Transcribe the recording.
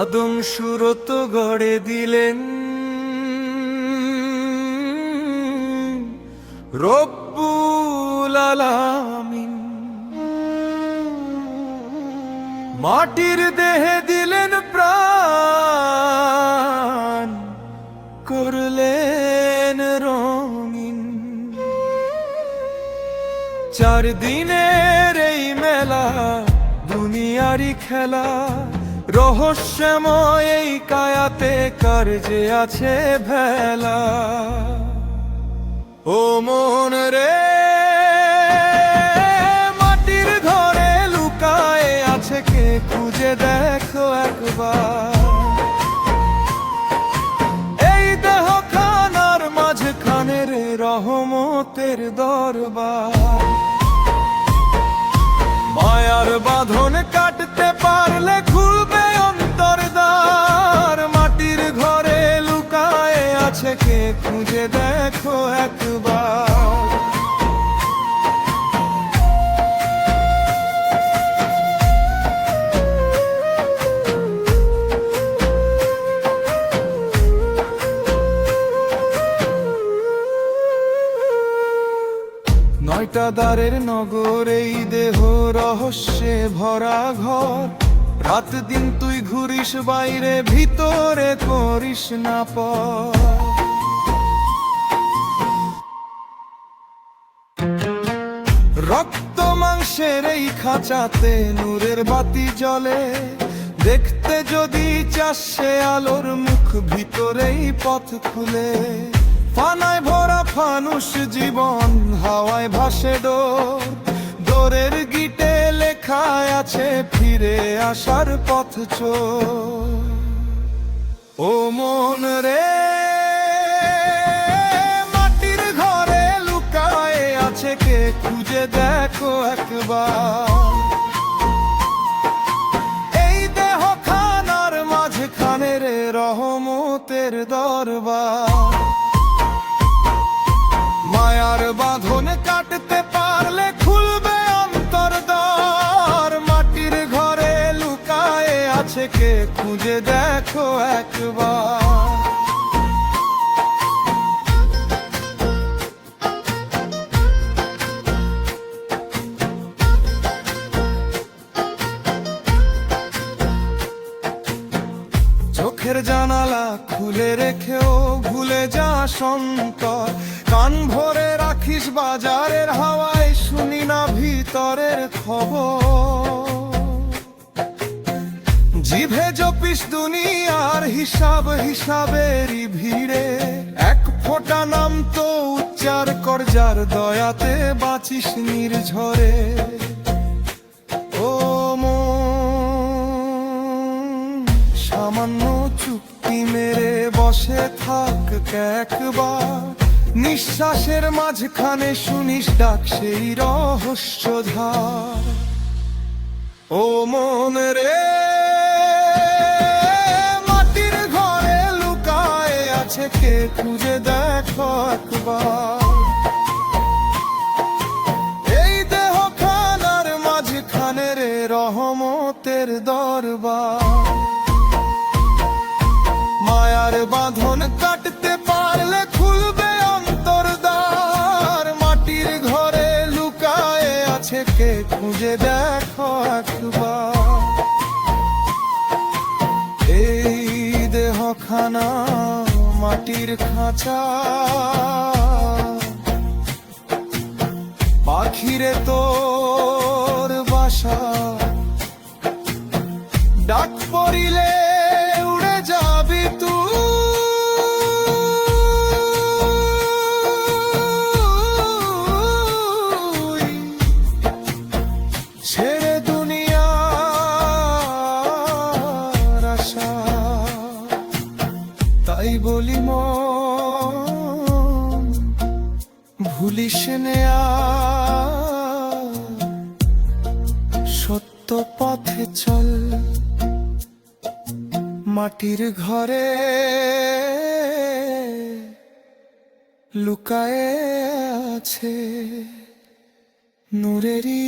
আদম সুরত গড়ে দিলেন রব্বুল আলামিন। মাটির দেহে দিলেন প্রাণ, করলেন রঙিন। 4 দিনের এই মেলা দুনিয়ারি খেলা, রহস্যময় এই কায়াতে কার যে আছে ভেলা। ও মন রে, মাটির ঘরে লুকায়ে আছে কে, খুঁজে দেখো একবার। এই দেহ খানার মাঝখানে রে রহমতের দরবার। মায়ার বাঁধন কাটতে পারলে খুলবে অন্তরদ্বার। মাটির ঘরে লুকায়ে আছে কে, খুঁজে দেখো একবার। নয়টা দ্বারের নগর এই দেহ রহস্যে ভরা ঘর। রাত দিন তুই ঘুরিস বাইরে, ভিতরে করিস না পর। রক্ত মাংসের এই খাঁচাতে নূরের বাতি জ্বলে। দেখতে যদি চাস সে আলোর মুখ, ভিতরেই পথ খুলে। ফানায় ভরা ফানুষ জীবন, হাওয়ায় ভাসে ডোর। ডোরের গিটে লেখা আছে ফিরে আসার পথ চোর। ও মন রে, মাটির ঘরে লুকায়ে আছে কে, খুঁজে দেখো একবার। এই দেহ খানার মাঝখানে রে রহমতের দরবার। মায়ার বাঁধন কাটতে পারলে খুলবে অন্তরদ্বার। মাটির ঘরে লুকায়ে আছে কে, খুঁজে দেখো একবার। চোখের জানালা খুলে রেখেও ভুলে যা সন্তর। কান ভরে রাখিস বাজারের হাওয়ায়, শুনি না ভিতরের খবর। জিভে জপিস দুনিয়ার হিসাব, হিসাবেরই ভিড়ে। এক ফোঁটা নাম তো উচ্চার কর, যার দয়াতে বাঁচিস নির্ঝরে। ও মন, সামান্য চুক্তি মেরে বসে থাক একবার। নিঃশ্বাসের মাঝখানে শুনিস ডাক সেই রহস্যধার। ও মন রে, মাটির ঘরে লুকায়ে আছে কে, খুঁজে দেখো একবার। এই দেহ খানার মাঝখানে রে রহমতের দরবার। মায়ার বাঁধন কাটতে পারলে খুলবে অন্তরদ্বার। মাটির ঘরে লুকায়ে আছে কে, খুঁজে দেখো একবার। এই দেহখানা মাটির খাঁচা, পাখিরে তোর বাসা। ডাক পড়িলে উড়ে যাবি তুই, ছেড়ে দুনিয়ার আশা। তাই বলি মন, ভুলিস নেয়া সত্য পথে চল। মাটির ঘরে লুকায়ে আছে নূরেরই